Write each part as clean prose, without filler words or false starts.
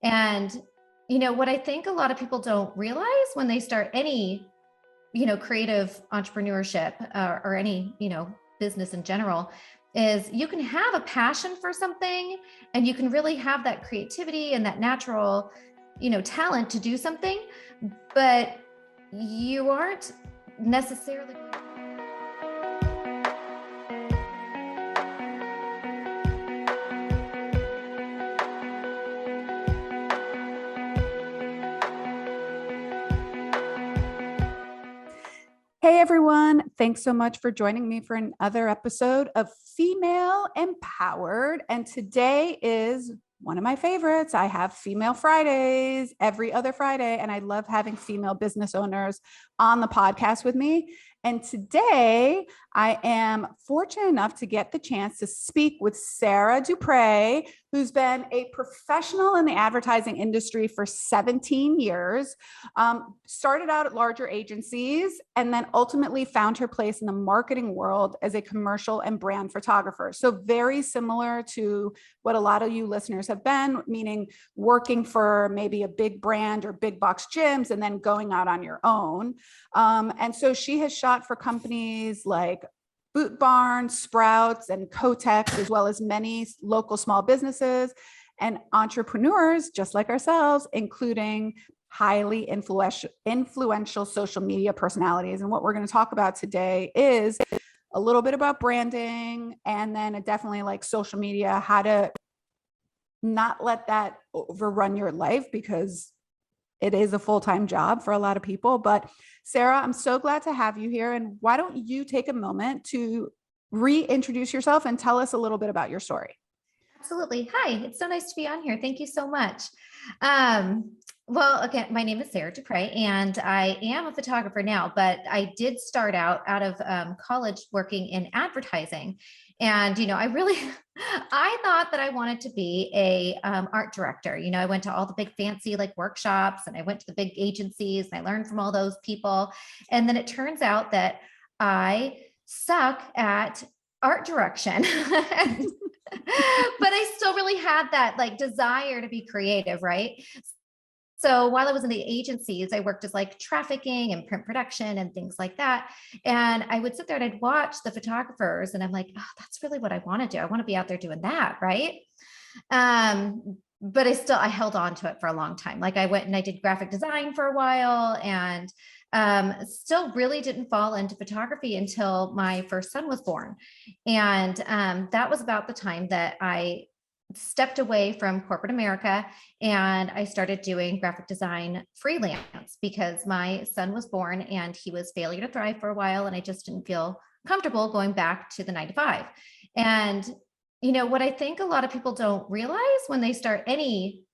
And, what I think a lot of people don't realize when they start any, creative entrepreneurship or any, business in general is you can have a passion for something and you can really have that creativity and that natural, talent to do something, but you aren't necessarily going to. Hey everyone, thanks so much for joining me for another episode of Female Empowered. And today is one of my favorites. I have Female Fridays every other Friday, and I love having female business owners on the podcast with me. And today I am fortunate enough to get the chance to speak with Sarah Dupree, who's been a professional in the advertising industry for 17 years, started out at larger agencies, and then ultimately found her place in the marketing world as a commercial and brand photographer. So very similar to what a lot of you listeners have been, meaning working for maybe a big brand or big box gyms and then going out on your own. And so she has shot for companies like Boot Barn, Sprouts, and Kotex, as well as many local small businesses and entrepreneurs just like ourselves, including highly influential social media personalities. And what we're going to talk about today is a little bit about branding, and then definitely like social media, how to not let that overrun your life, because it is a full-time job for a lot of people. But Sarah, I'm so glad to have you here. And why don't you take a moment to reintroduce yourself and tell us a little bit about your story? Absolutely. Hi, it's so nice to be on here. Thank you so much. Well, again, my name is Sarah Dupree, and I am a photographer now, but I did start out of college working in advertising. And, I thought that I wanted to be a art director. I went to all the big fancy like workshops, and I went to the big agencies, and I learned from all those people. And then it turns out that I suck at art direction. But I still really had that like desire to be creative, right? So while I was in the agencies, I worked as like trafficking and print production and things like that. And I would sit there and I'd watch the photographers, and I'm like, oh, that's really what I want to do. I want to be out there doing that, right? But I held on to it for a long time. Like I went and I did graphic design for a while, and still really didn't fall into photography until my first son was born. And that was about the time that I stepped away from corporate America and I started doing graphic design freelance, because my son was born and he was failure to thrive for a while. And I just didn't feel comfortable going back to the 9 to 5. And, what I think a lot of people don't realize when they start any,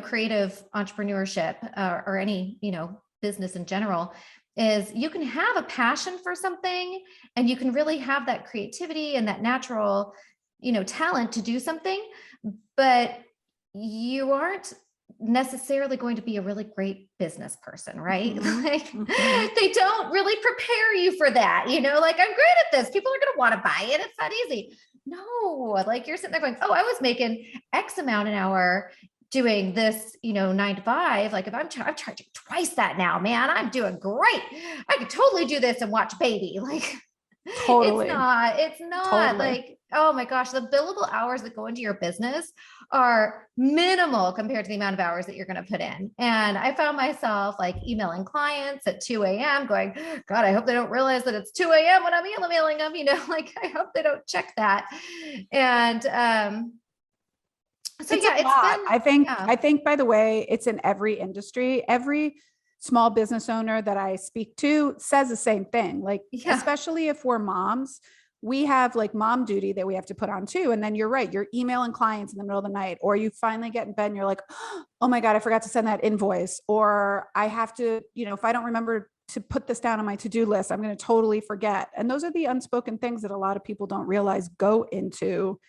creative entrepreneurship or any, business in general is you can have a passion for something and you can really have that creativity and that natural, talent to do something, but you aren't necessarily going to be a really great business person, right? Mm-hmm. Like Mm-hmm. they don't really prepare you for that, like I'm great at this. People are going to want to buy it. It's not easy. No, like you're sitting there going, oh, I was making X amount an hour doing this, 9 to 5. Like if I'm charging twice that now, man, I'm doing great. I could totally do this and watch baby. Like Totally. it's not Totally. like, oh my gosh, the billable hours that go into your business are minimal compared to the amount of hours that you're going to put in. And I found myself like emailing clients at 2 a.m. going, God, I hope they don't realize that it's 2 a.m. when I'm emailing them, like I hope they don't check that. And so It's yeah, a lot. yeah. I think, by the way, it's in every industry. Every small business owner that I speak to says the same thing. Like, Yeah. especially if we're moms, we have like mom duty that we have to put on too. And then you're right. You're emailing clients in the middle of the night, or you finally get in bed and you're like, oh my God, I forgot to send that invoice. Or I have to, if I don't remember to put this down on my to-do list, I'm going to totally forget. And those are the unspoken things that a lot of people don't realize go into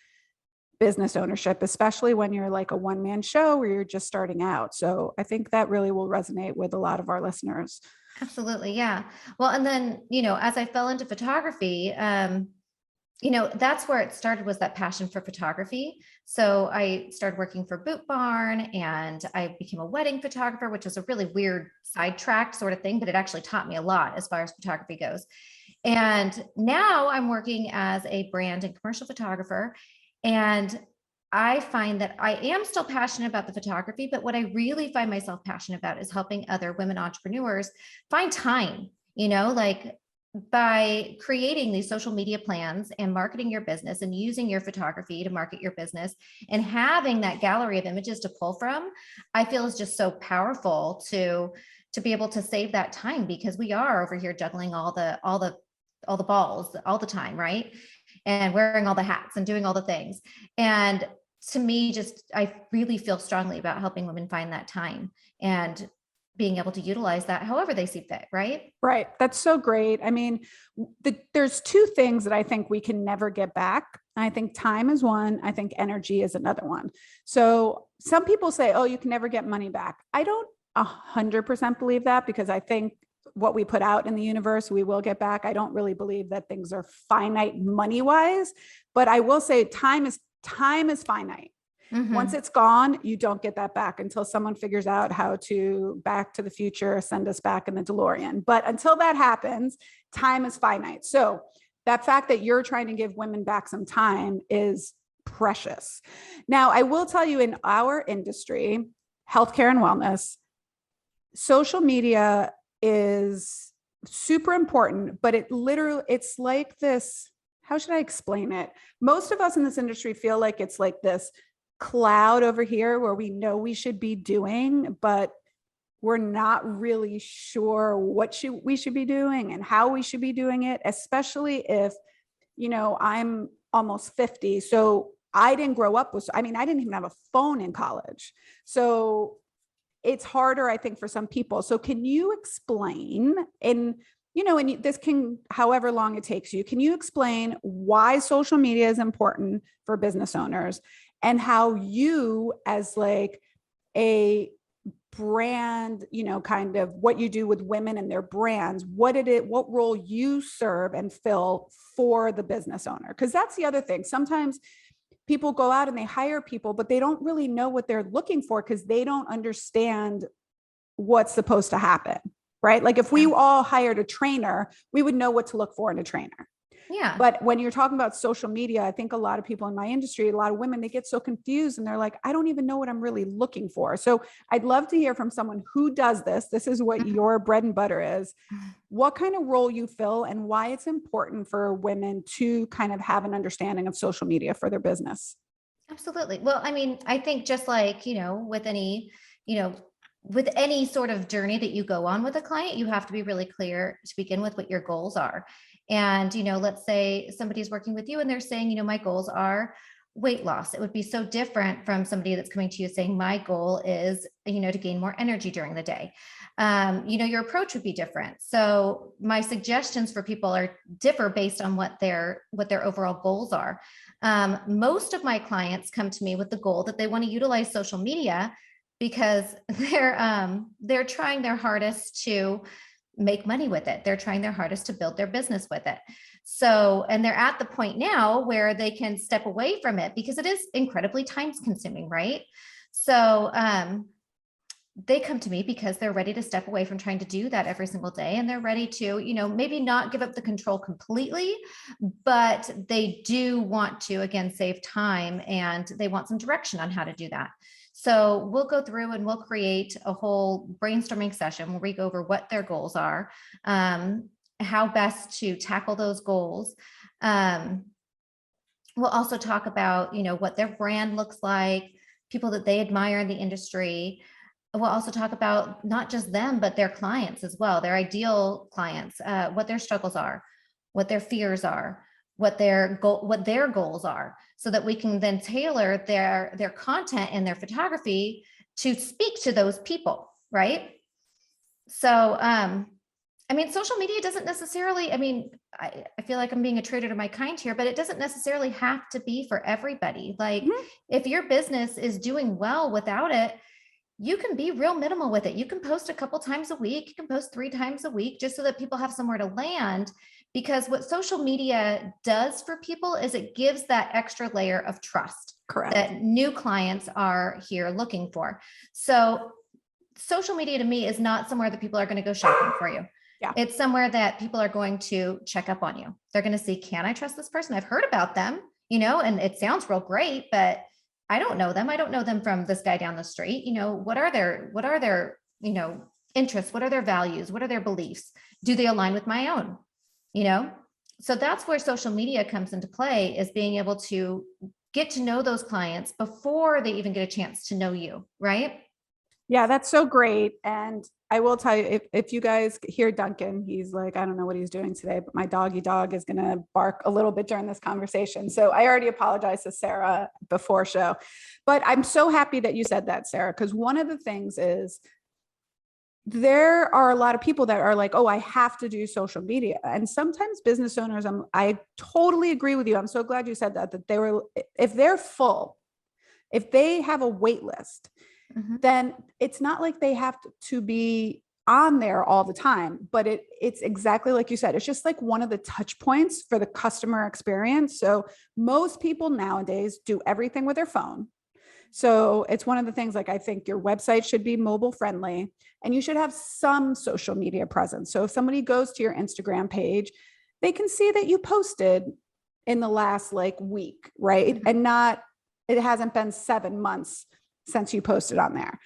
business ownership, especially when you're like a one-man show where you're just starting out. So I think that really will resonate with a lot of our listeners. Absolutely. Yeah. Well, and then, as I fell into photography, That's where it started, was that passion for photography. So I started working for Boot Barn, and I became a wedding photographer, which was a really weird sidetrack sort of thing, but it actually taught me a lot as far as photography goes. And now I'm working as a brand and commercial photographer. And I find that I am still passionate about the photography, but what I really find myself passionate about is helping other women entrepreneurs find time, like by creating these social media plans and marketing your business and using your photography to market your business and having that gallery of images to pull from, I feel is just so powerful to be able to save that time, because we are over here juggling all the balls all the time, right? And wearing all the hats and doing all the things. And to me, I really feel strongly about helping women find that time and being able to utilize that however they see fit, right? Right. That's so great. I mean, there's two things that I think we can never get back. I think time is one. I think energy is another one. So some people say, oh, you can never get money back. I don't 100% believe that, because I think what we put out in the universe, we will get back. I don't really believe that things are finite money wise, but I will say time is finite. Mm-hmm. Once it's gone, you don't get that back until someone figures out how to Back to the Future, send us back in the DeLorean. But until that happens, time is finite. So that fact that you're trying to give women back some time is precious. Now, I will tell you, in our industry, healthcare and wellness, social media is super important, but it's like this, how should I explain it? Most of us in this industry feel like it's like this cloud over here where we know we should be doing, but we're not really sure what we should be doing and how we should be doing it, especially if, I'm almost 50. So I didn't grow up with, I didn't even have a phone in college. So it's harder, I think, for some people. So can you explain, and this can, however long it takes you, can you explain why social media is important for business owners, and how you, as like a brand, kind of what you do with women and their brands, what role you serve and fill for the business owner? Because that's the other thing. Sometimes people go out and they hire people, but they don't really know what they're looking for because they don't understand what's supposed to happen, right? Like if we all hired a trainer, we would know what to look for in a trainer. Yeah. But when you're talking about social media, I think a lot of people in my industry, a lot of women, they get so confused and they're like, I don't even know what I'm really looking for. So I'd love to hear from someone who does this. This is what your bread and butter is. What kind of role you fill and why it's important for women to kind of have an understanding of social media for their business. Absolutely. Well, I think just like, with any sort of journey that you go on with a client, you have to be really clear to begin with what your goals are. And, let's say somebody's working with you and they're saying, my goals are weight loss. It would be so different from somebody that's coming to you saying, my goal is, to gain more energy during the day. Your approach would be different. So my suggestions for people differ based on what their overall goals are. Most of my clients come to me with the goal that they want to utilize social media because they're trying their hardest to make money with it. They're trying their hardest to build their business with it. So, and they're at the point now where they can step away from it because it is incredibly time consuming, right? So, they come to me because they're ready to step away from trying to do that every single day. And they're ready to, maybe not give up the control completely, but they do want to, again, save time, and they want some direction on how to do that. So we'll go through and we'll create a whole brainstorming session where we go over what their goals are, how best to tackle those goals. We'll also talk about, what their brand looks like, people that they admire in the industry. We'll also talk about not just them, but their clients as well, their ideal clients, what their struggles are, what their fears are, what their goals are, so that we can then tailor their content and their photography to speak to those people, right? So, social media doesn't necessarily, I feel like I'm being a traitor to my kind here, but it doesn't necessarily have to be for everybody. Like if your business is doing well without it, you can be real minimal with it. You can post a couple times a week. You can post 3 times a week just so that people have somewhere to land, because what social media does for people is it gives that extra layer of trust Correct. that new clients are here looking for. So social media to me is not somewhere that people are going to go shopping for you. Yeah. It's somewhere that people are going to check up on you. They're going to see, can I trust this person? I've heard about them, and it sounds real great, but I don't know them. I don't know them from this guy down the street. What are their, interests? What are their values? What are their beliefs? Do they align with my own? So that's where social media comes into play, is being able to get to know those clients before they even get a chance to know you. Right. Yeah, that's so great. And I will tell you, if you guys hear Duncan, he's like, I don't know what he's doing today, but my doggy dog is going to bark a little bit during this conversation. So I already apologized to Sarah before show, but I'm so happy that you said that, Sarah, because one of the things is there are a lot of people that are like, oh, I have to do social media. And sometimes business owners, I totally agree with you. I'm so glad you said that if they're full, if they have a wait list, then it's not like they have to be on there all the time, but it's exactly like you said. It's just like one of the touch points for the customer experience. So most people nowadays do everything with their phone. So it's one of the things, like, I think your website should be mobile friendly and you should have some social media presence. So if somebody goes to your Instagram page, they can see that you posted in the last week, right? And it hasn't been 7 months since you posted on there.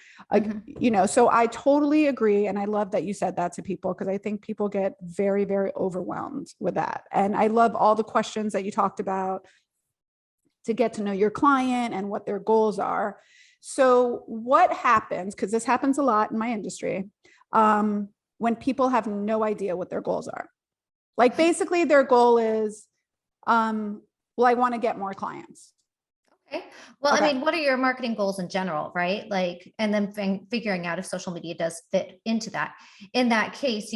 So I totally agree. And I love that you said that to people, because I think people get very, very overwhelmed with that. And I love all the questions that you talked about to get to know your client and what their goals are. So what happens, because this happens a lot in my industry, when people have no idea what their goals are? Like, basically their goal is, well, I want to get more clients. Okay. Well, I mean, what are your marketing goals in general, right? And then figuring out if social media does fit into that. In that case,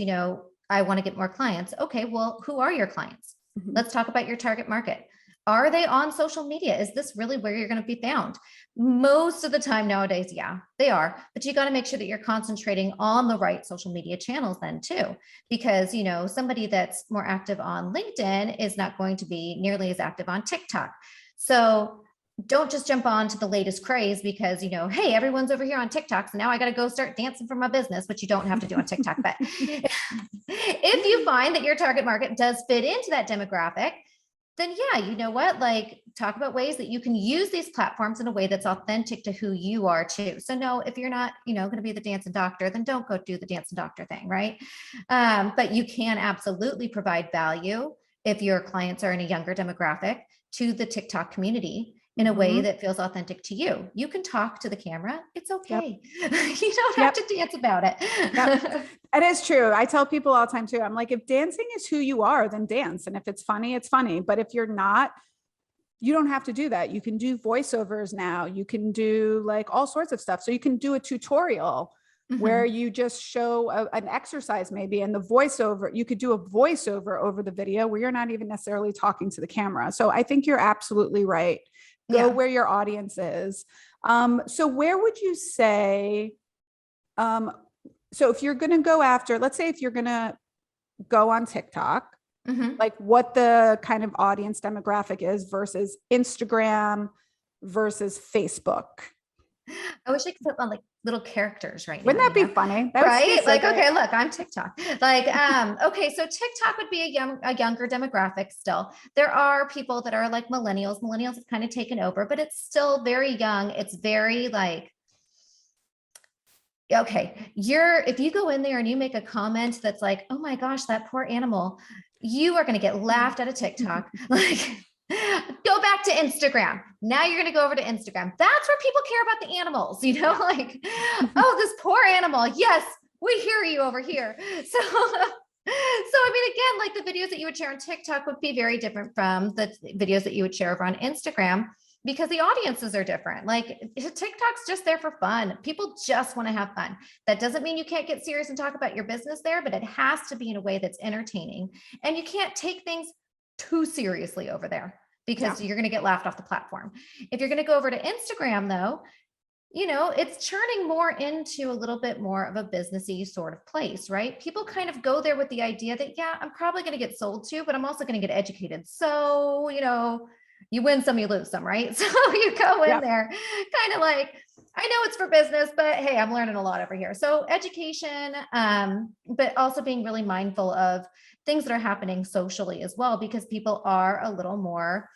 I want to get more clients. Okay, well, who are your clients? Let's talk about your target market. Are they on social media? Is this really where you're going to be found? Most of the time nowadays, yeah, they are. But you got to make sure that you're concentrating on the right social media channels then too, because, somebody that's more active on LinkedIn is not going to be nearly as active on TikTok. So don't just jump on to the latest craze because, hey, everyone's over here on TikTok. So now I got to go start dancing for my business, which you don't have to do on TikTok. But if you find that your target market does fit into that demographic, then yeah, you know what, talk about ways that you can use these platforms in a way that's authentic to who you are too. So no, if you're not, going to be the dancing doctor, then don't go do the dancing doctor thing. Right. But you can absolutely provide value if your clients are in a younger demographic to the TikTok community in a way that feels authentic to you. You can talk to the camera. It's okay. Yep. You don't have to dance about it. Yep. It is true. I tell people all the time too. I'm like, if dancing is who you are, then dance. And if it's funny, it's funny. But if you're not, you don't have to do that. You can do voiceovers now. You can do all sorts of stuff. So you can do a tutorial where you just show an exercise maybe, and the voiceover, you could do a voiceover over the video where you're not even necessarily talking to the camera. So I think you're absolutely right. Go where your audience is. So where would you say, so if you're going to go after, let's say if you're going to go on TikTok, what the kind of audience demographic is versus Instagram versus Facebook? I wish I could put on little characters right now. Wouldn't that be funny? That right? Okay, look, I'm TikTok. Okay, so TikTok would be a younger demographic still. There are people that are like millennials. Millennials have kind of taken over, but it's still very young. It's very okay, if you go in there and you make a comment that's like, oh my gosh, that poor animal, you are going to get laughed out of TikTok. Go back to Instagram. Now you're going to go over to Instagram. That's where people care about the animals, oh, this poor animal. Yes, we hear you over here. So I mean, again, the videos that you would share on TikTok would be very different from the videos that you would share over on Instagram, because the audiences are different. TikTok's just there for fun. People just want to have fun. That doesn't mean you can't get serious and talk about your business there, but it has to be in a way that's entertaining. And you can't take things too seriously over there, because you're going to get laughed off the platform. If you're going to go over to Instagram though, it's churning more into a little bit more of a businessy sort of place, right? People kind of go there with the idea that, yeah, I'm probably going to get sold to, but I'm also going to get educated. So, you win some, you lose some, right? So you go in Yep. there kind of like, I know it's for business, but hey, I'm learning a lot over here. So education, but also being really mindful of things that are happening socially as well, because people are a little more,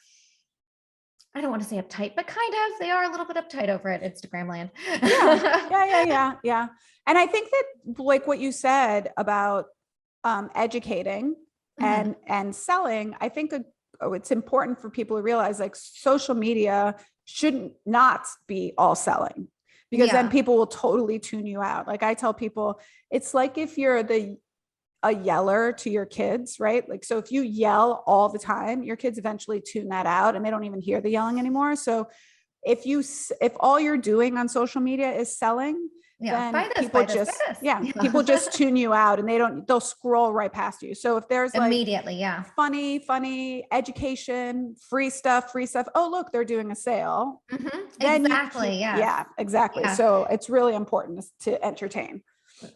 I don't want to say uptight, but kind of, they are a little bit uptight over at Instagram land. Yeah. And I think that like what you said about educating Mhm. and selling, I think it's important for people to realize like social media shouldn't not be all selling, because then Yeah. people will totally tune you out. Like I tell people, it's like if you're a yeller to your kids, right? Like, so if you yell all the time, your kids eventually tune that out and they don't even hear the yelling anymore. So if all you're doing on social media is selling, Yeah. then Buy this, people buy this, buy just, this. yeah, people Yeah. just tune you out and they'll scroll right past you. So if there's like Immediately. Yeah. funny education, free stuff. Oh, look, they're doing a sale. Mhm. Then you keep, Exactly. Yes. yeah, exactly. Yeah. So it's really important to entertain.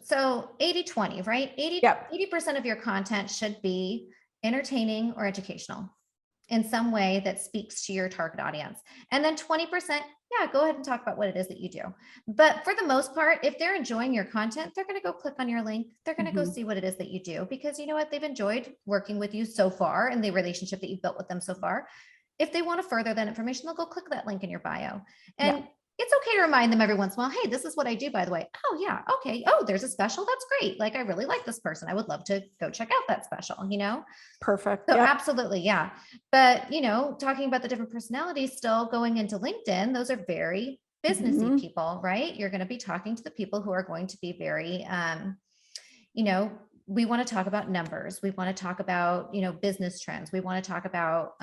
So 80-20, right? Yep. 80% of your content should be entertaining or educational in some way that speaks to your target audience. And then 20%, yeah, go ahead and talk about what it is that you do. But for the most part, if they're enjoying your content, they're going to go click on your link. They're going to go Mhm. see what it is that you do, because you know what? They've enjoyed working with you so far and the relationship that you've built with them so far. If they want to further that information, they'll go click that link in your bio. Yeah. And it's okay to remind them every once in a while, hey, this is what I do, by the way. Oh, yeah. Okay. Oh, there's a special. That's great. Like, I really like this person. I would love to go check out that special. Perfect. So Yep. absolutely, yeah. But talking about the different personalities still going into LinkedIn, those are very businessy Mhm. people, right? You're going to be talking to the people who are going to be very, you know, we want to talk about numbers. We want to talk about, business trends. We want to talk about,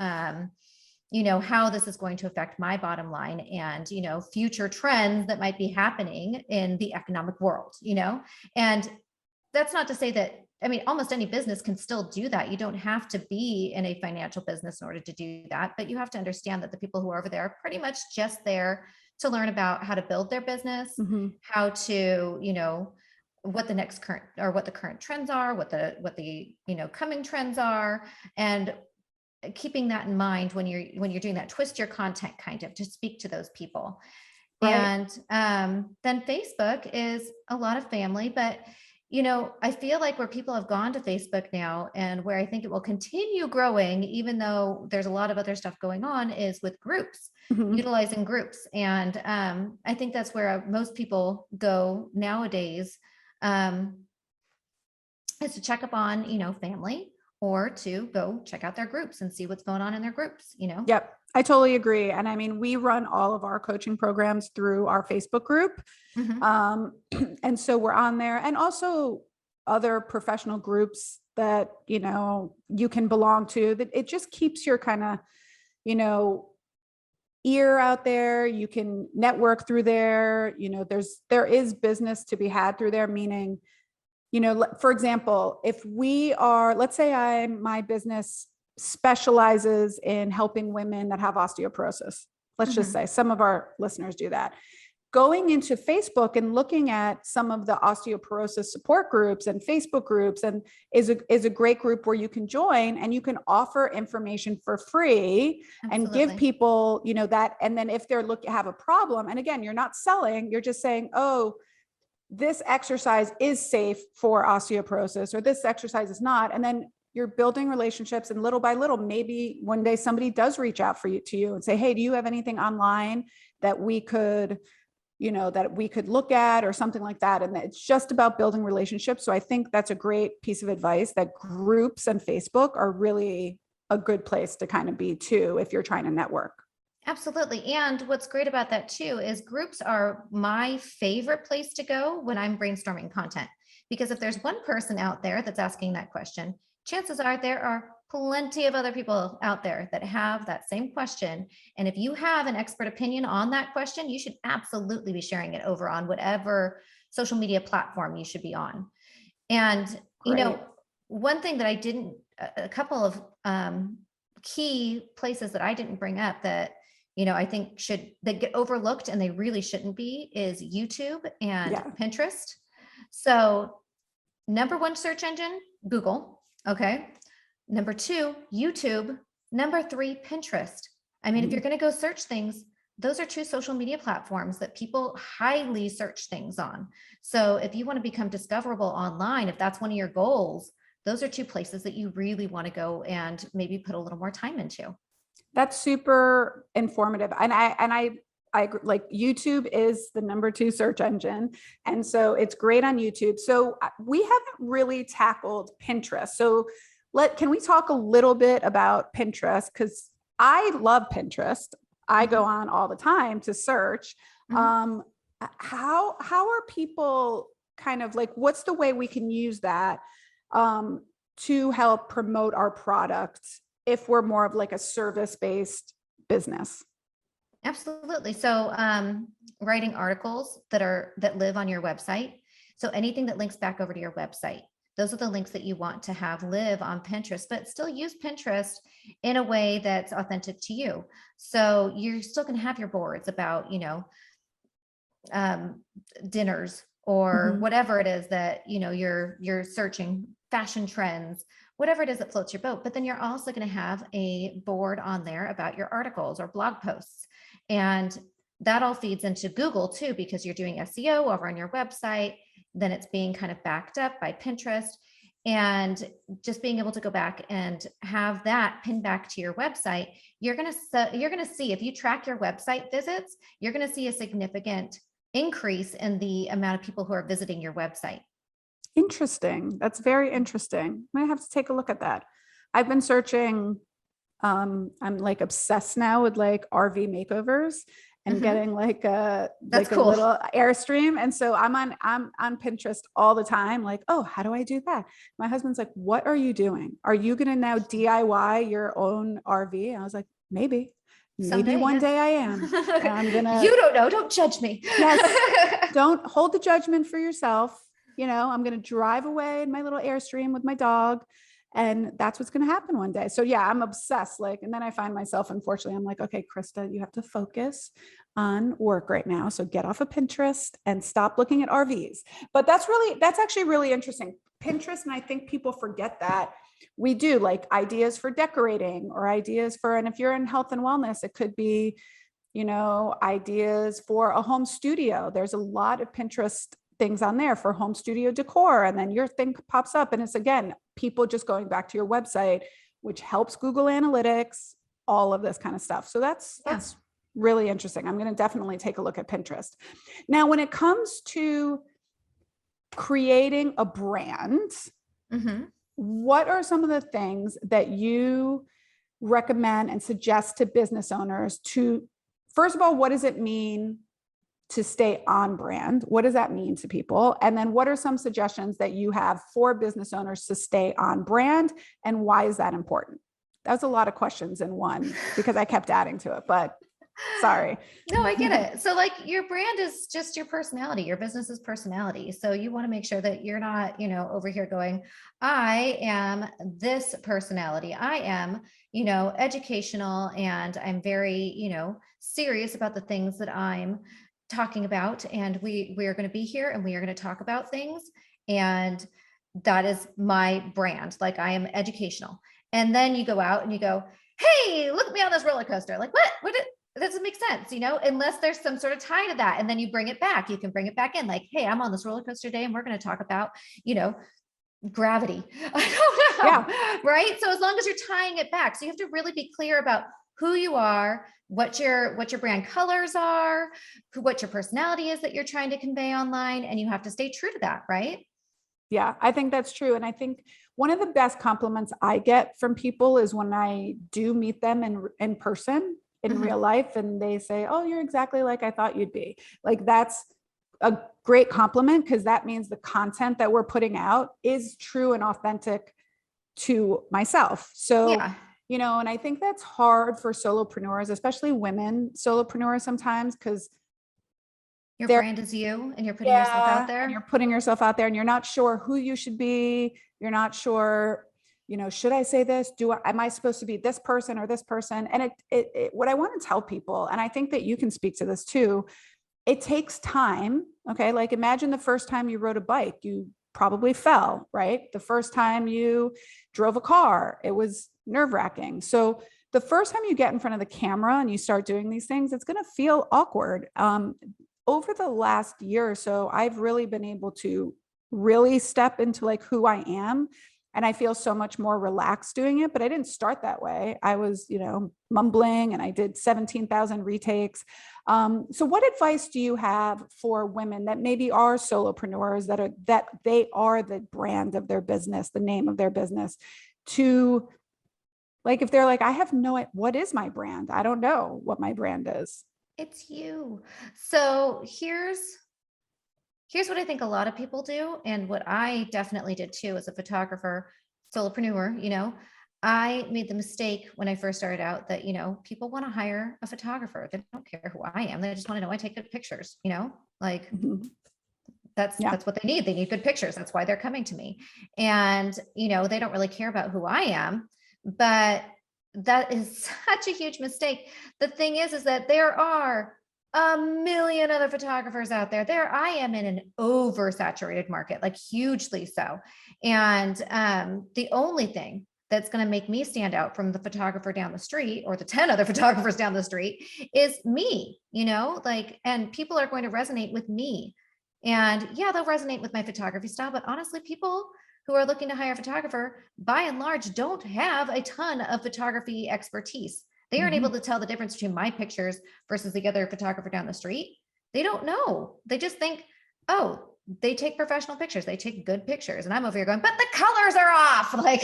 how this is going to affect my bottom line and, future trends that might be happening in the economic world. And that's not to say that, I mean, almost any business can still do that. You don't have to be in a financial business in order to do that, but you have to understand that the people who are over there are pretty much just there to learn about how to build their business, Mhm. how to, what the next current or what the current trends are, what the coming trends are, and keeping that in mind when you're doing that, twist your content kind of to speak to those people. Right. And then Facebook is a lot of family, but I feel like where people have gone to Facebook now, and where I think it will continue growing, even though there's a lot of other stuff going on, is with groups, Mhm. utilizing groups. And I think that's where most people go nowadays, um, is to check up on, family, or to go check out their groups and see what's going on in their groups. Yep. I totally agree. And I mean, we run all of our coaching programs through our Facebook group. Mhm. Um, and so we're on there, and also other professional groups that, you can belong to, that it just keeps your kind of, you know, ear out there. You can network through there. There is business to be had through there, meaning, for example, if let's say my business specializes in helping women that have osteoporosis. Let's just Mhm. say some of our listeners do that. Going into Facebook and looking at some of the osteoporosis support groups and Facebook groups and is a great group where you can join and you can offer information for free and give Absolutely. people, that. And then if they're have a problem, and again, you're not selling, you're just saying, oh, this exercise is safe for osteoporosis, or this exercise is not. And then you're building relationships, and little by little, maybe one day somebody does reach out to you and say, hey, do you have anything online that we could look at, or something like that. And it's just about building relationships. So I think that's a great piece of advice, that groups and Facebook are really a good place to kind of be too, if you're trying to network. Absolutely. And what's great about that too is groups are my favorite place to go when I'm brainstorming content. Because if there's one person out there that's asking that question, chances are there are plenty of other people out there that have that same question. And if you have an expert opinion on that question, you should absolutely be sharing it over on whatever social media platform you should be on. And, Great. one thing that I didn't, a couple of key places that I didn't bring up that, I think they get overlooked, and they really shouldn't be, is YouTube and Yeah. Pinterest. So number one search engine, Google. Okay. Number two, YouTube. Number three, Pinterest. I mean, if you're going to go search things, those are two social media platforms that people highly search things on. So if you want to become discoverable online, if that's one of your goals, those are two places that you really want to go and maybe put a little more time into. That's super informative. And I agree, like YouTube is the number 2 search engine. And so it's great on YouTube. So we haven't really tackled Pinterest. So can we talk a little bit about Pinterest? Because I love Pinterest. I go on all the time to search. How are people kind of like, what's the way we can use that to help promote our product if we're more of like a service-based business? Absolutely. So writing articles that live on your website. So anything that links back over to your website, those are the links that you want to have live on Pinterest, but still use Pinterest in a way that's authentic to you. So you're still going to have your boards about, dinners or whatever it is that, you're searching, fashion trends, whatever it is that floats your boat. But then you're also going to have a board on there about your articles or blog posts. And that all feeds into Google too, because you're doing SEO over on your website. Then it's being kind of backed up by Pinterest, and just being able to go back and have that pinned back to your website. You're going to see, if you track your website visits, you're going to see a significant increase in the amount of people who are visiting your website. Interesting. That's very interesting. I might have to take a look at that. I've been searching. I'm like obsessed now with like RV makeovers and getting like a little Airstream. And so I'm on Pinterest all the time. Like, oh, how do I do that? My husband's like, what are you doing? Are you going to now DIY your own RV? And I was like, maybe Someday, one day I am. And I'm gonna. You don't know. Don't judge me. Yes. Don't hold the judgment for yourself. I'm going to drive away in my little Airstream with my dog. And that's what's going to happen one day. So yeah, I'm obsessed. And then I find myself, unfortunately, I'm like, okay, Krista, you have to focus on work right now. So get off of Pinterest and stop looking at RVs. But that's actually really interesting. Pinterest. And I think people forget that we do like ideas for decorating or ideas and if you're in health and wellness, it could be, ideas for a home studio. There's a lot of Pinterest things on there for home studio decor. And then your thing pops up and it's, again, people just going back to your website, which helps Google Analytics, all of this kind of stuff. So that's really interesting. I'm going to definitely take a look at Pinterest. Now, when it comes to creating a brand, what are some of the things that you recommend and suggest to business owners to, first of all, what does it mean to stay on brand? What does that mean to people? And then what are some suggestions that you have for business owners to stay on brand? And why is that important? That was a lot of questions in one because I kept adding to it, but sorry. No, I get it. So like your brand is just your personality, your business's personality. So you want to make sure that you're not, over here going, I am this personality. I am, educational, and I'm very, serious about the things that I'm talking about, and we are going to be here and we are going to talk about things, and that is my brand. Like, I am educational. And then you go out and you go, hey, look at me on this roller coaster. Like, what it doesn't make sense, unless there's some sort of tie to that. And then you bring it back. You can bring it back in like, hey, I'm on this roller coaster day and we're going to talk about, gravity. I don't know. Yeah. Right. So as long as you're tying it back, so you have to really be clear about who you are, what your brand colors are, what your personality is that you're trying to convey online. And you have to stay true to that. Right. Yeah, I think that's true. And I think one of the best compliments I get from people is when I do meet them in person, in real life, and they say, oh, you're exactly like I thought you'd be. Like, that's a great compliment, because that means the content that we're putting out is true and authentic to myself. So, yeah. And I think that's hard for solopreneurs, especially women solopreneurs sometimes, because your brand is you and you're putting yourself out there. And you're putting yourself out there and you're not sure who you should be. You're not sure, should I say this? Am I supposed to be this person or this person? And what I want to tell people, and I think that you can speak to this too, it takes time. Okay. Like imagine the first time you rode a bike, you probably fell, right? The first time you drove a car, it was nerve-wracking. So the first time you get in front of the camera and you start doing these things, it's going to feel awkward. Over the last year or so, I've really been able to really step into like who I am. And I feel so much more relaxed doing it, but I didn't start that way. I was, mumbling, and I did 17,000 retakes. So what advice do you have for women that maybe are solopreneurs that they are the brand of their business, the name of their business, to like, if they're like, I have what is my brand? I don't know what my brand is. It's you. So here's what I think a lot of people do, and what I definitely did too as a photographer, solopreneur. I made the mistake when I first started out that, people want to hire a photographer. They don't care who I am. They just want to know I take good pictures, like that's what they need. They need good pictures. That's why they're coming to me. And, they don't really care about who I am, but that is such a huge mistake. The thing is that there are a million other photographers out there. I am in an oversaturated market, like hugely so. And the only thing that's going to make me stand out from the photographer down the street or the 10 other photographers down the street is me, and people are going to resonate with me. And yeah, they'll resonate with my photography style, but honestly, people who are looking to hire a photographer, by and large, don't have a ton of photography expertise. They aren't able to tell the difference between my pictures versus the other photographer down the street. They don't know. They just think, oh, they take professional pictures. They take good pictures. And I'm over here going, but the colors are off. Like,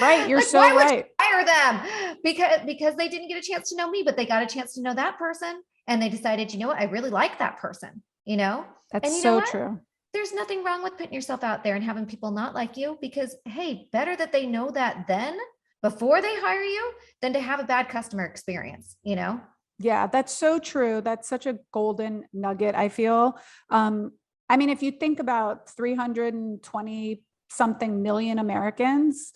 right. You're like, so why right. would you hire them? Because they didn't get a chance to know me, but they got a chance to know that person. And they decided, you know what? I really like that person, That's and so true. There's nothing wrong with putting yourself out there and having people not like you, because, hey, better that they know that then before they hire you than to have a bad customer experience, Yeah, that's so true. That's such a golden nugget, I feel. If you think about 320 something million Americans,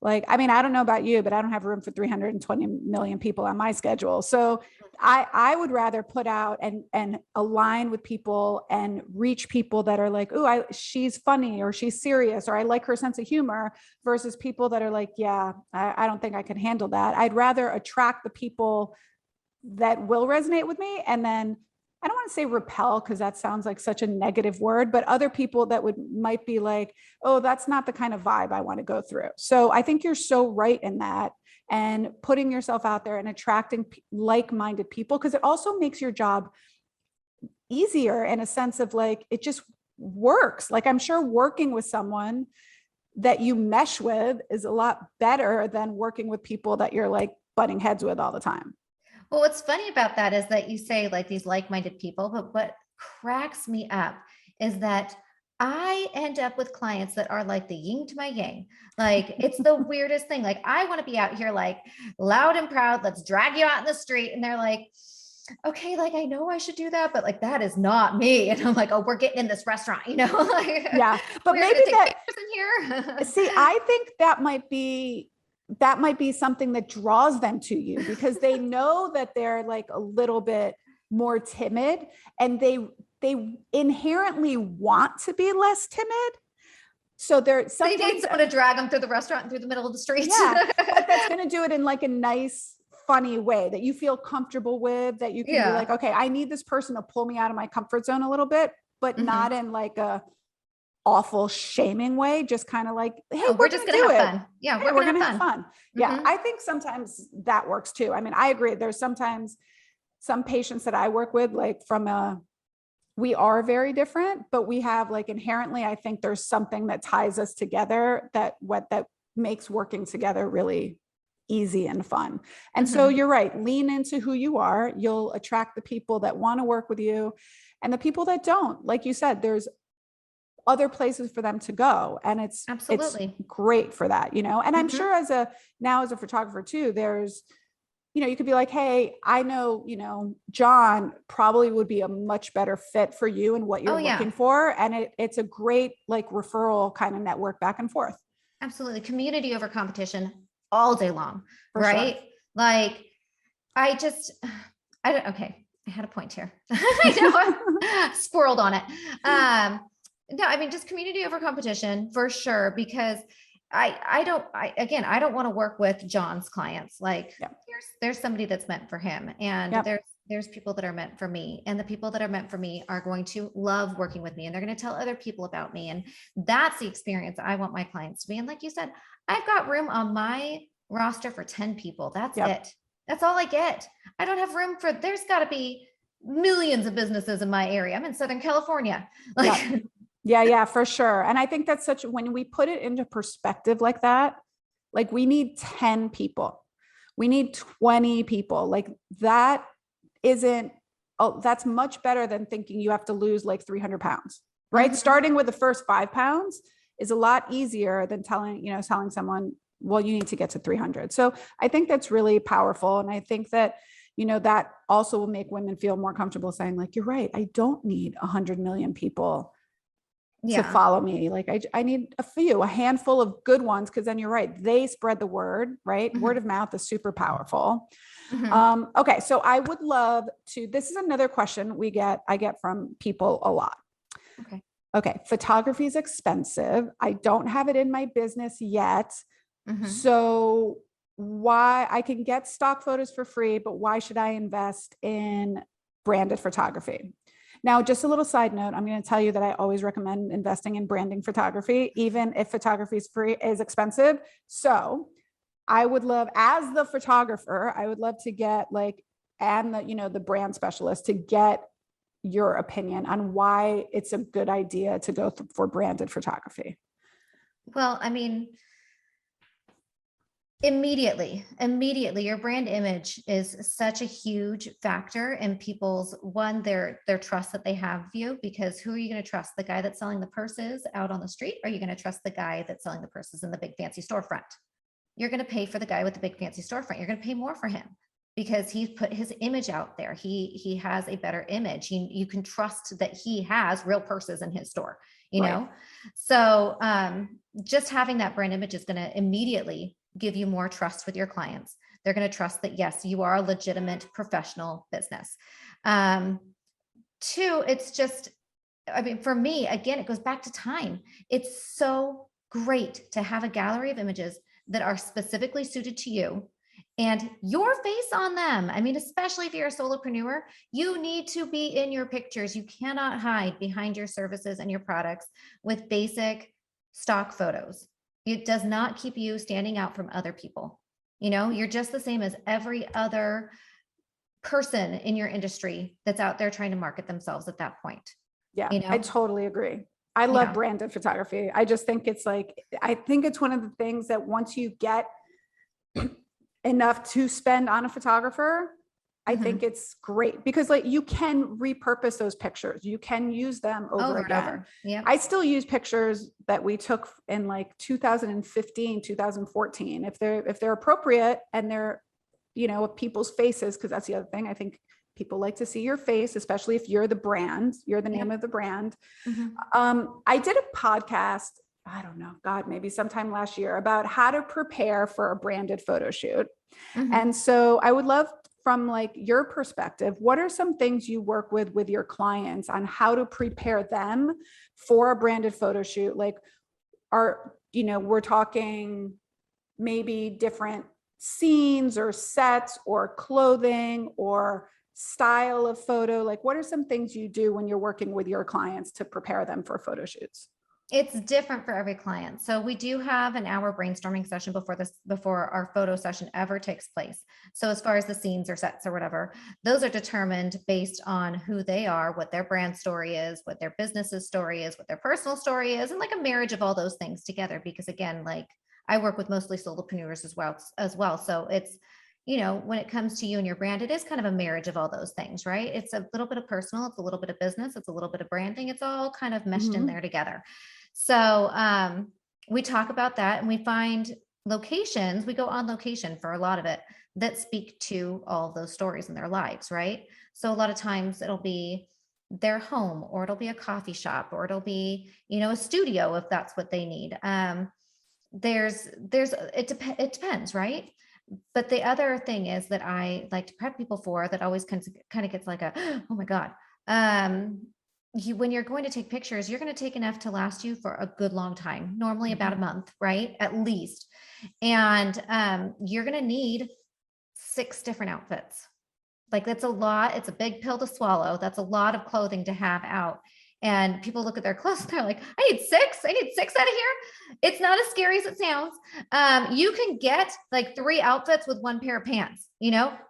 I don't know about you, but I don't have room for 320 million people on my schedule. So I would rather put out and align with people and reach people that are like, oh, she's funny, or she's serious, or I like her sense of humor, versus people that are like, yeah, I don't think I can handle that. I'd rather attract the people that will resonate with me. And then I don't want to say repel, because that sounds like such a negative word, but other people that might be like, oh, that's not the kind of vibe I want to go through. So I think you're so right in that, and putting yourself out there and attracting like-minded people, because it also makes your job easier in a sense of like, it just works. Like, I'm sure working with someone that you mesh with is a lot better than working with people that you're like butting heads with all the time. Well, what's funny about that is that you say like these like-minded people, but what cracks me up is that I end up with clients that are like the yin to my yang. Like, it's the weirdest thing. Like, I want to be out here like loud and proud. Let's drag you out in the street. And they're like, okay, like, I know I should do that, but like, that is not me. And I'm like, oh, we're getting in this restaurant, like, yeah, but maybe that in here. See, I think that might be something that draws them to you, because they know that they're like a little bit more timid, and they inherently want to be less timid. So they need someone to drag them through the restaurant and through the middle of the street. Yeah, but that's going to do it in like a nice, funny way that you feel comfortable with, that you can be like, okay, I need this person to pull me out of my comfort zone a little bit, but not in like a awful shaming way, just kind of like, hey, we're just gonna have fun. Yeah, hey, we're gonna have fun. Yeah, I think sometimes that works too. I agree. There's sometimes some patients that I work with, like we are very different, but we have like inherently, I think there's something that ties us together that makes working together really easy and fun. And so you're right, lean into who you are. You'll attract the people that want to work with you, and the people that don't. Like you said, there's other places for them to go. And it's great for that, and I'm sure as a photographer too, there's, you could be like, hey, I know, John probably would be a much better fit for you and what you're looking for. And it's a great like referral kind of network back and forth. Absolutely. Community over competition all day long. For sure. Right. Like I just, I don't, okay. I had a point here. I know I squirreled on it. No, I mean, just community over competition for sure, because I don't want to work with John's clients. Like Yep. there's somebody that's meant for him, and Yep. there's people that are meant for me, and the people that are meant for me are going to love working with me, and they're going to tell other people about me. And that's the experience I want my clients to be. And like you said, I've got room on my roster for 10 people. That's Yep. it. That's all I get. I don't have room for, there's got to be millions of businesses in my area. I'm in Southern California. Like, Yeah, for sure. And I think that's when we put it into perspective like that, like we need 10 people, we need 20 people. Like that isn't, oh, that's much better than thinking you have to lose like 300 pounds, right? Mhm. Starting with the first 5 pounds is a lot easier than telling someone, well, you need to get to 300. So I think that's really powerful. And I think that, that also will make women feel more comfortable saying like, you're right. I don't need 100 million people to follow me. Like I need a handful of good ones. Cause then you're right. They spread the word, right? Mhm. Word of mouth is super powerful. Mhm. Okay. So I would love to, this is another question I get from people a lot. Okay. Okay. Photography is expensive. I don't have it in my business yet. Mhm. So why I can get stock photos for free, but why should I invest in branded photography? Now, just a little side note, I'm going to tell you that I always recommend investing in branding photography, even if photography is expensive. So I would love, as the photographer, I would love to get the brand specialist to get your opinion on why it's a good idea to go for branded photography. Well, I mean, immediately, your brand image is such a huge factor in people's their trust that they have of you, because who are you going to trust? The guy that's selling the purses out on the street? Or are you going to trust the guy that's selling the purses in the big fancy storefront? You're going to pay for the guy with the big fancy storefront. You're going to pay more for him because he's put his image out there. He has a better image. You can trust that he has real purses in his store, know? So just having that brand image is going to immediately give you more trust with your clients. They're going to trust that, yes, you are a legitimate professional business. Two, it's just, I mean, for me, again, it goes back to time. It's so great to have a gallery of images that are specifically suited to you and your face on them. I mean, especially if you're a solopreneur, you need to be in your pictures. You cannot hide behind your services and your products with basic stock photos. It does not keep you standing out from other people. You're just the same as every other person in your industry that's out there trying to market themselves at that point. Yeah, I totally agree. I love branded photography. I just think I think it's one of the things that once you get enough to spend on a photographer, I think it's great because you can repurpose those pictures. You can use them over again. Yeah. I still use pictures that we took in 2015, 2014. If they're appropriate and they're, people's faces, because that's the other thing. I think people like to see your face, especially if you're the brand, you're the name of the brand. I did a podcast, I don't know, God, maybe sometime last year, about how to prepare for a branded photo shoot. And so I would love, from your perspective, what are some things you work with your clients on how to prepare them for a branded photo shoot? We're talking maybe different scenes or sets or clothing or style of photo. What are some things you do when you're working with your clients to prepare them for photo shoots? It's different for every client. So we do have an hour brainstorming session before our photo session ever takes place. So as far as the scenes or sets or whatever, those are determined based on who they are, what their brand story is, what their business's story is, what their personal story is, and a marriage of all those things together. Because again, I work with mostly solopreneurs as well. So it's, when it comes to you and your brand, it is kind of a marriage of all those things, right? It's a little bit of personal, it's a little bit of business, it's a little bit of branding. It's all kind of meshed in there together. So we talk about that and we find locations, we go on location for a lot of it that speak to all of those stories in their lives, right? So a lot of times it'll be their home, or it'll be a coffee shop, or it'll be, a studio if that's what they need. it depends, right? But the other thing is that I like to prep people for that always kind of gets like a, oh my God. When you're going to take pictures, you're going to take enough to last you for a good long time, normally about a month, right? At least. And you're going to need 6 different outfits. Like that's a lot. It's a big pill to swallow. That's a lot of clothing to have out. And people look at their clothes and they're like, I need 6 out of here. It's not as scary as it sounds. You can get like 3 outfits with 1 pair of pants,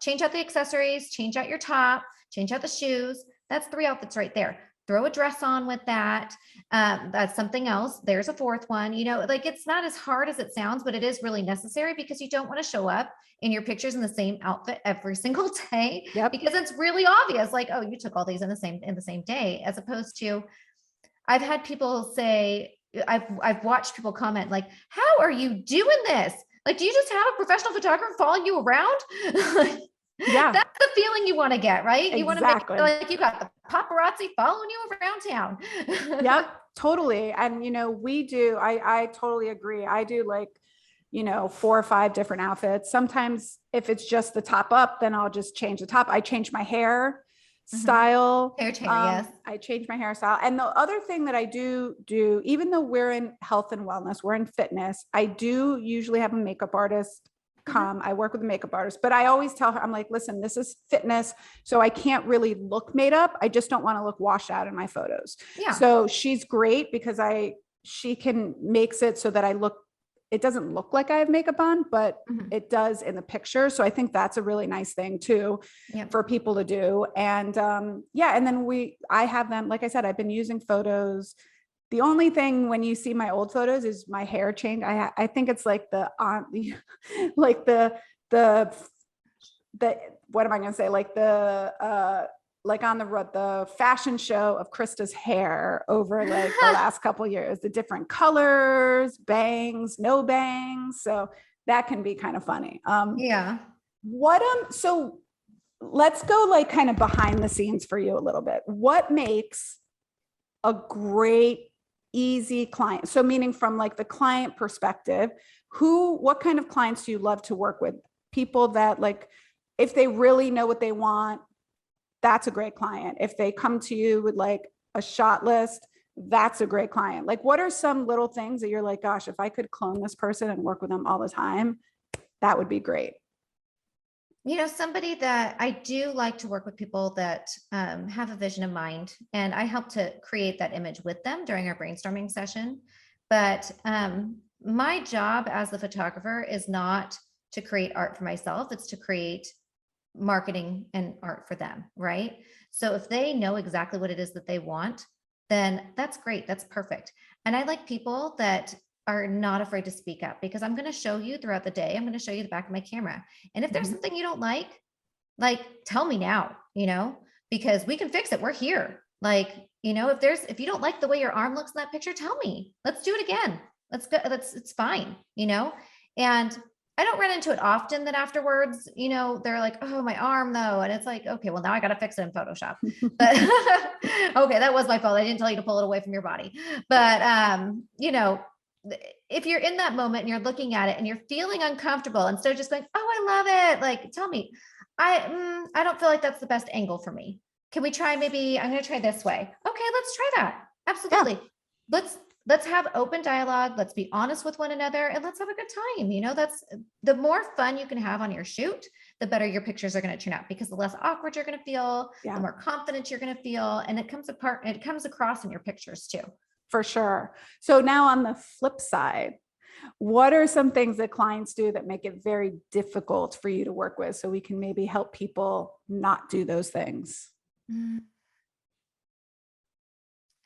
change out the accessories, change out your top, change out the shoes. That's 3 outfits right there. Throw a dress on with that. That's something else. There's a 4th one, like it's not as hard as it sounds, but it is really necessary because you don't want to show up in your pictures in the same outfit every single day. Yep. Because it's really obvious, like, oh, you took all these in the same day, as opposed to, I've had people say, I've watched people comment like, how are you doing this? Like, do you just have a professional photographer following you around? Yeah. That's the feeling you want to get, right? You want to make it Exactly. feel like you got the paparazzi following you around town. Yep, totally. And, I totally agree. I do like, 4 or 5 different outfits. Sometimes if it's just the top up, then I'll just change the top. I change my hair style. Hair chair, yes. I change my hairstyle. And the other thing that I do, even though we're in health and wellness, we're in fitness, I do usually have a makeup artist come. I work with a makeup artist, but I always tell her, I'm like, listen, this is fitness. So I can't really look made up. I just don't want to look washed out in my photos. Yeah. So she's great because she makes it so that it doesn't look like I have makeup on, but it does in the picture. So I think that's a really nice thing too, for people to do. And and then I have them, like I said, I've been using photos. The only thing when you see my old photos is my hair change. I think it's like like the what am I going to say? Like like on the fashion show of Krista's hair over like the last couple of years, the different colors, bangs, no bangs. So that can be kind of funny. So let's go like kind of behind the scenes for you a little bit. What makes a great, easy client? So meaning from like the client perspective, what kind of clients do you love to work with? People that like, if they really know what they want, that's a great client. If they come to you with like a shot list, that's a great client. Like, what are some little things that you're like, gosh, if I could clone this person and work with them all the time, that would be great. Somebody that I do like to work with, people that have a vision in mind, and I help to create that image with them during our brainstorming session. But my job as the photographer is not to create art for myself. It's to create marketing and art for them, right? So if they know exactly what it is that they want, then that's great. That's perfect. And I like people that are not afraid to speak up, because I'm going to show you throughout the day. I'm going to show you the back of my camera. And if there's something you don't like, tell me now, because we can fix it. We're here. If you don't like the way your arm looks in that picture, tell me. Let's do it again. Let's go. It's fine, and I don't run into it often that afterwards, they're like, oh, my arm though. And it's like, okay, well now I got to fix it in Photoshop, but okay, that was my fault. I didn't tell you to pull it away from your body. But, if you're in that moment and you're looking at it and you're feeling uncomfortable, instead of just going, oh, I love it. Like, tell me, I don't feel like that's the best angle for me. Can we try, maybe I'm going to try this way. Okay, let's try that. Absolutely. Yeah. Let's have open dialogue. Let's be honest with one another, and let's have a good time. That's the more fun you can have on your shoot, the better your pictures are going to turn out, because the less awkward you're going to feel, the more confident you're going to feel. And it comes across in your pictures too. For sure. So now on the flip side, what are some things that clients do that make it very difficult for you to work with, so we can maybe help people not do those things? I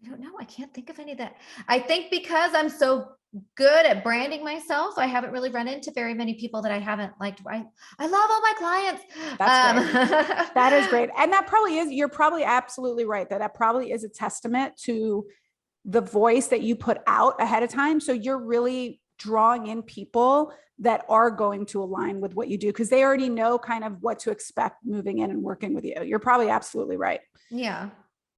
don't know. I can't think of any that. I think because I'm so good at branding myself, I haven't really run into very many people that I haven't liked. I love all my clients. That's great. That is great. And that probably is, you're probably absolutely right. That probably is a testament to the voice that you put out ahead of time. So you're really drawing in people that are going to align with what you do, because they already know kind of what to expect moving in and working with you. You're probably absolutely right. Yeah.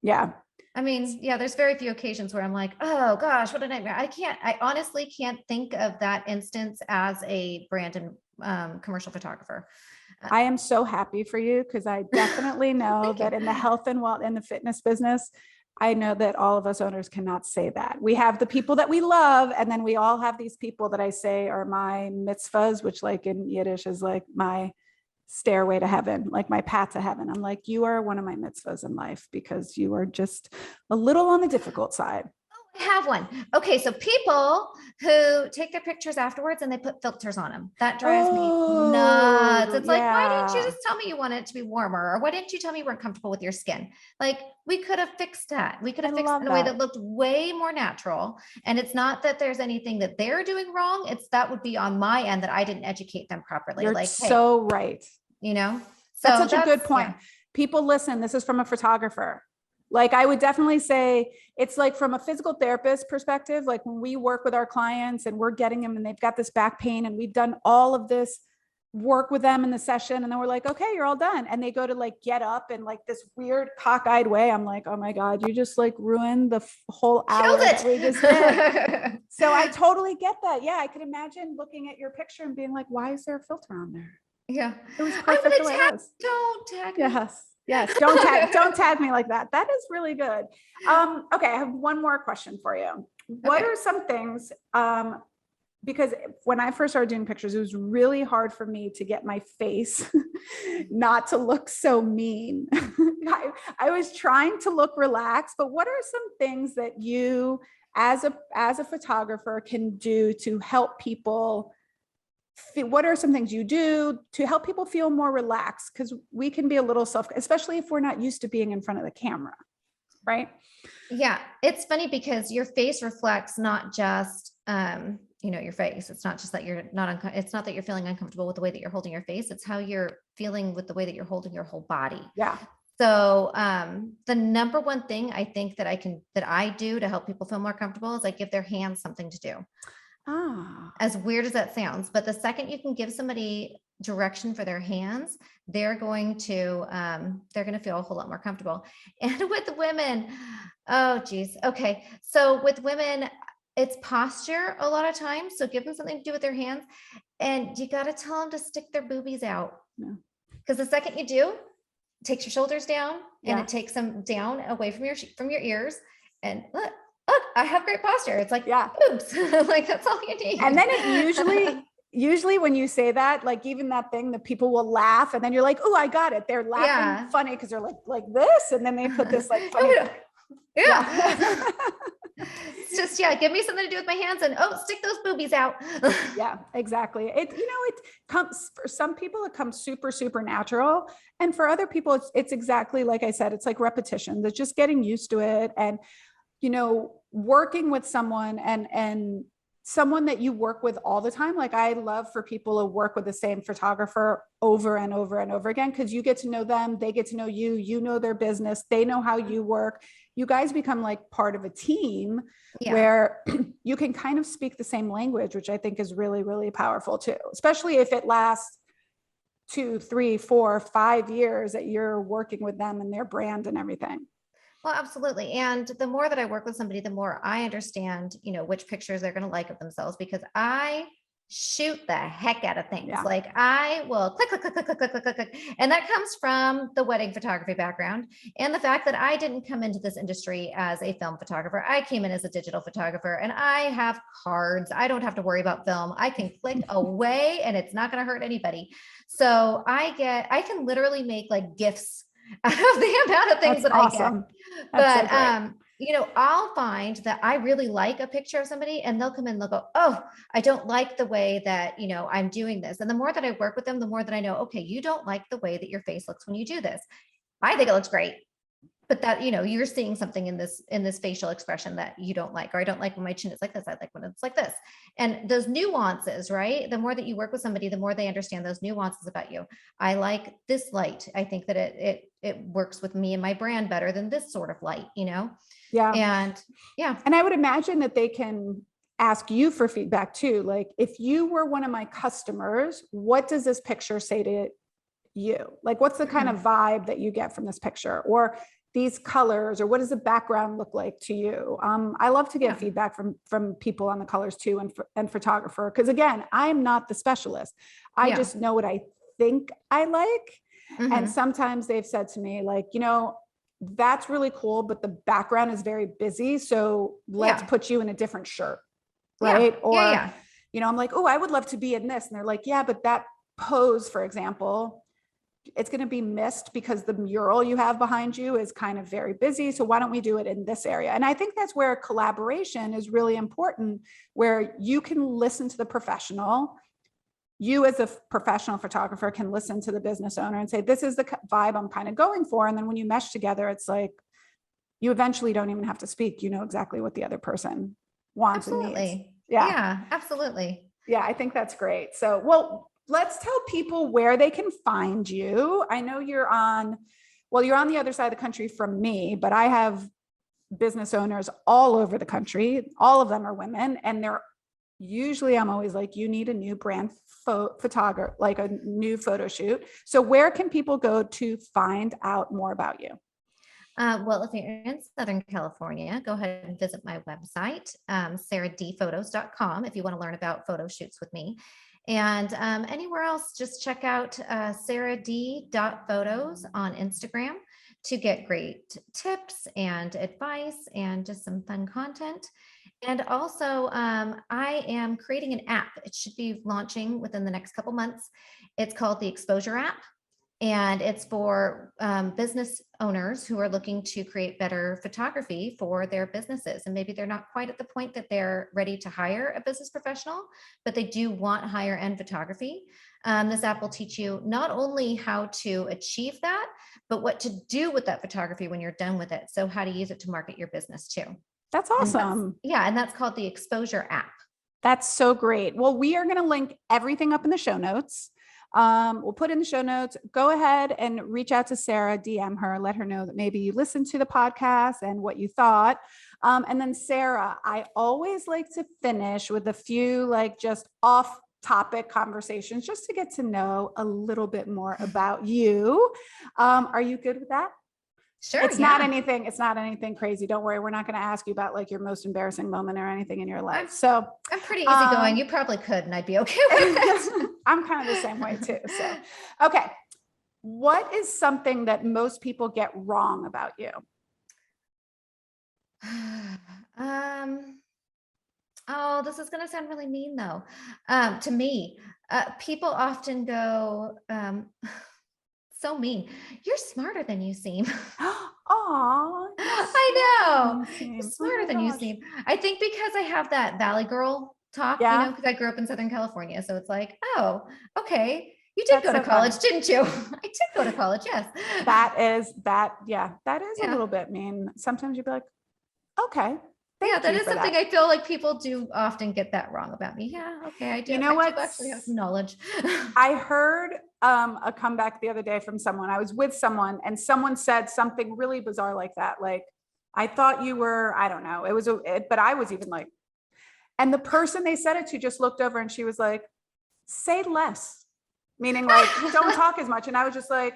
Yeah. I mean, yeah, there's very few occasions where I'm like, oh gosh, what a nightmare. I honestly can't think of that instance as a brand and commercial photographer. I am so happy for you because I definitely know that in the health and wealth and the fitness business, I know that all of us owners cannot say that. We have the people that we love, and then we all have these people that I say are my mitzvahs, which like in Yiddish is like my stairway to heaven, like my path to heaven. I'm like, you are one of my mitzvahs in life because you are just a little on the difficult side. I have one. Okay, so people who take their pictures afterwards and they put filters on them. That drives me nuts. It's like, why didn't you just tell me you wanted it to be warmer? Or why didn't you tell me you weren't comfortable with your skin? Like, we could have fixed that. We could have fixed it in a way that looked way more natural. And it's not that there's anything that they're doing wrong. It's that would be on my end that I didn't educate them properly. You're like, so right. You know, so that's such a good point. Yeah. People listen, this is from a photographer. Like, I would definitely say it's like from a physical therapist perspective, like when we work with our clients and we're getting them and they've got this back pain and we've done all of this work with them in the session. And then we're like, okay, you're all done. And they go to like get up in like this weird cockeyed way. I'm like, oh my God, you just like ruined the whole hour that we just did. So I totally get that. Yeah. I could imagine looking at your picture and being like, why is there a filter on there? Yeah. It was perfect the way it was. Don't tag me. Yes. Don't tag me like that. That is really good. Okay. I have one more question for you. What are some things, because when I first started doing pictures, it was really hard for me to get my face not to look so mean. I was trying to look relaxed, but what are some things that you as a photographer can do to help people? What are some things you do to help people feel more relaxed? Because we can be a little especially if we're not used to being in front of the camera, right? Yeah, it's funny because your face reflects not just your face. It's not just that you're not it's not that you're feeling uncomfortable with the way that you're holding your face. It's how you're feeling with the way that you're holding your whole body. Yeah. So the number one thing I think that I do to help people feel more comfortable is I give their hands something to do. As weird as that sounds, but the second you can give somebody direction for their hands, they're going to feel a whole lot more comfortable. And with women, oh geez. Okay. So with women, it's posture a lot of times. So give them something to do with their hands, and you got to tell them to stick their boobies out. Because the second you do, it takes your shoulders down and it takes them down away from your ears. And look, I have great posture. It's like, boobs. Like, that's all you need. And then it usually when you say that, like even that thing, the people will laugh and then you're like, oh, I got it. They're laughing funny because they're like this. And then they put this like funny. Yeah. It's just, give me something to do with my hands and stick those boobies out. Yeah, exactly. It comes, for some people, it comes super, super natural. And for other people, it's exactly like I said, it's like repetition. They're just getting used to it. And working with someone and someone that you work with all the time. Like, I love for people to work with the same photographer over and over and over again, because you get to know them, they get to know you, you know their business, they know how you work. You guys become like part of a team where you can kind of speak the same language, which I think is really, really powerful too, especially if it lasts 2, 3, 4, 5 years that you're working with them and their brand and everything. Well, absolutely. And the more that I work with somebody, the more I understand, which pictures they're going to like of themselves, because I shoot the heck out of things. Like, I will click, click, click, click, click, click, click, click. And that comes from the wedding photography background and the fact that I didn't come into this industry as a film photographer. I came in as a digital photographer, and I have cards. I don't have to worry about film. I can click away and it's not going to hurt anybody. So I can literally make like GIFs out of the amount of things that awesome. I get. But, I'll find that I really like a picture of somebody and they'll come in and they'll go, oh, I don't like the way that, I'm doing this. And the more that I work with them, the more that I know, okay, you don't like the way that your face looks when you do this. I think it looks great. But that, you're seeing something in this facial expression that you don't like, or I don't like when my chin is like this. I like when it's like this. And those nuances, right? The more that you work with somebody, the more they understand those nuances about you. I like this light. I think that it works with me and my brand better than this sort of light, Yeah. And And I would imagine that they can ask you for feedback too. Like, if you were one of my customers, what does this picture say to you? Like, what's the kind of vibe that you get from this picture? Or these colors, or what does the background look like to you? I love to get feedback from people on the colors too, and photographer. Cause again, I am not the specialist. I just know what I think I like. And sometimes they've said to me like, that's really cool, but the background is very busy. So let's put you in a different shirt. Right. Or, I'm like, oh, I would love to be in this. And they're like, yeah, but that pose, for example, it's going to be missed because the mural you have behind you is kind of very busy. So why don't we do it in this area? And I think that's where collaboration is really important, where you can listen to the professional. You as a professional photographer can listen to the business owner and say, this is the vibe I'm kind of going for. And then when you mesh together, it's like, you eventually don't even have to speak. You know exactly what the other person wants and needs. Yeah, absolutely. Yeah, I think that's great. So, well, let's tell people where they can find you. I know you're on the other side of the country from me, but I have business owners all over the country. All of them are women, and I'm always like, you need a new brand photographer, like a new photo shoot. So where can people go to find out more about you? Well, if you're in Southern California, go ahead and visit my website, sarahdphotos.com, if you want to learn about photo shoots with me. And anywhere else, just check out sarahd.photos on Instagram to get great tips and advice and just some fun content. And also, I am creating an app. It should be launching within the next couple months. It's called the Exposure app. And it's for business owners who are looking to create better photography for their businesses. And maybe they're not quite at the point that they're ready to hire a business professional, but they do want higher end photography. This app will teach you not only how to achieve that, but what to do with that photography when you're done with it. So how to use it to market your business too. That's awesome. And that's called the Exposure app. That's so great. Well, we are going to link everything up in the show notes. We'll put in the show notes. Go ahead and reach out to Sarah, DM her, let her know that maybe you listened to the podcast and what you thought. And then Sarah, I always like to finish with a few like just off topic conversations just to get to know a little bit more about you. Are you good with that? Sure. It's not anything crazy. Don't worry. We're not going to ask you about like your most embarrassing moment or anything in your life. So I'm pretty easygoing. You probably could, and I'd be okay with it. I'm kind of the same way too. So, okay. What is something that most people get wrong about you? Oh, this is going to sound really mean though. To me, people often go, so mean. You're smarter than you seem. Aw, I know. You're smarter than you seem. I think because I have that Valley Girl talk, because I grew up in Southern California. So it's like, oh, okay. You did go to college, didn't you? I did go to college. Yes. That is a little bit mean. Sometimes you'd be like, okay. That is something I feel like people do often get that wrong about me. Yeah. Okay. I do. You know what? I do actually have some knowledge. I heard a comeback the other day from someone. I was with someone and someone said something really bizarre like that. Like, I thought you were, I don't know. But I was even like, and the person they said it to just looked over and she was like, say less, meaning like, don't talk as much. And I was just like,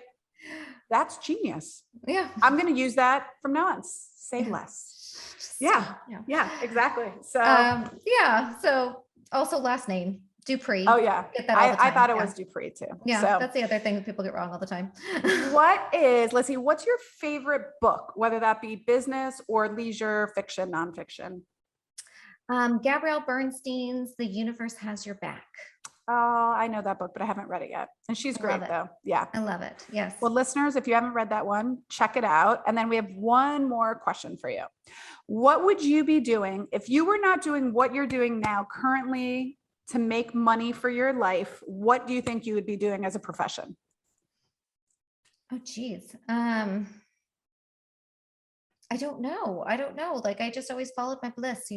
that's genius. Yeah. I'm going to use that from now on. Say less. Yeah, exactly. So, So also last name, Dupree. Oh yeah. Get that all the time. I thought it was Dupree too. Yeah. So, that's the other thing that people get wrong all the time. let's see, what's your favorite book, whether that be business or leisure, fiction, nonfiction? Gabrielle Bernstein's The Universe Has Your Back. Oh, I know that book, but I haven't read it yet. And she's great though. Yeah. I love it. Yes. Well, listeners, if you haven't read that one, check it out. And then we have one more question for you. What would you be doing if you were not doing what you're doing now currently to make money for your life? What do you think you would be doing as a profession? Oh, geez. I don't know. Like, I just always followed my bliss,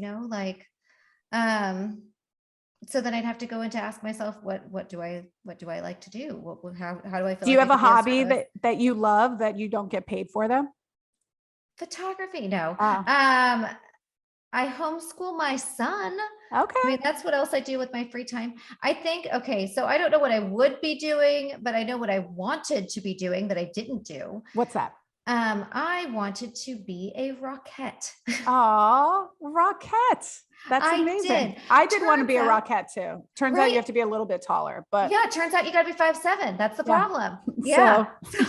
so then I'd have to go in to ask myself, what do I like to do? How do I feel? Do you have a hobby that you love that you don't get paid for though? Photography? No. I homeschool my son. Okay. I mean, that's what else I do with my free time. I think, okay, so I don't know what I would be doing, but I know what I wanted to be doing that I didn't do. What's that? I wanted to be a rockette. Oh, Rockette. That's I amazing. did. I did want to be a Turns out, Rockette too. Turns out you right? have to be a little bit taller, but Yeah, it turns out you gotta be 5'7". That's the yeah. problem. So Yeah. So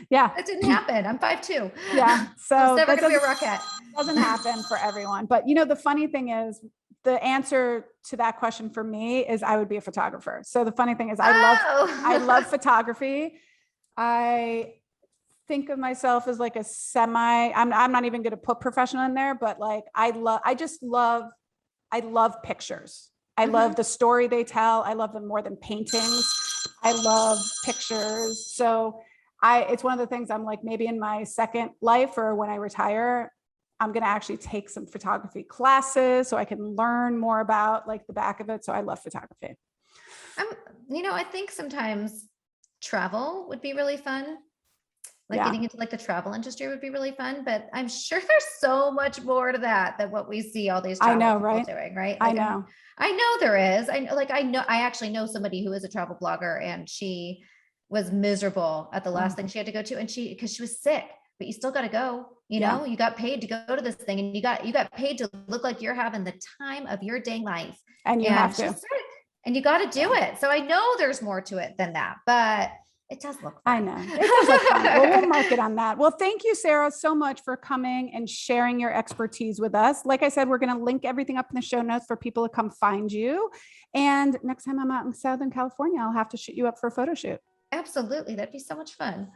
yeah. that didn't happen. I'm 5'2". Yeah. I was So never that gonna be a rockette. doesn't happen for everyone. But the funny thing is the answer to that question for me is I would be a photographer. So the funny thing is I love Oh, photography. I think of myself as like a I'm not even going to put professional in there, but like I love pictures. I love Mhm. the story they tell. I love them more than paintings. I love pictures. So it's one of the things I'm like, maybe in my second life or when I retire, I'm going to actually take some photography classes so I can learn more about like the back of it. So I love photography. I'm, I think sometimes travel would be really fun. Like Yeah, getting into like the travel industry would be really fun, but I'm sure there's so much more to that than what we see all these I travel know, people right? doing, right? I Like know. I know there is. I actually know somebody who is a travel blogger, and she was miserable at the Oh, last thing she had to go to, and because she was sick, but you still got to go. yeah. You got paid to go to this thing, and you got paid to look like you're having the time of your dang life, And you and have she's to. sick, and you got to do Yeah. it. So I know there's more to it than that, but it does look I fun. know. It does look fun. Well, we'll mark it on that. Well, thank you, Sarah, so much for coming and sharing your expertise with us. Like I said, we're going to link everything up in the show notes for people to come find you. And next time I'm out in Southern California, I'll have to shoot you up for a photo shoot. Absolutely. That'd be so much fun.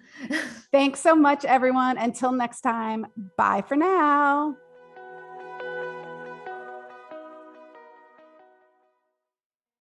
Thanks so much, everyone. Until next time, bye for now.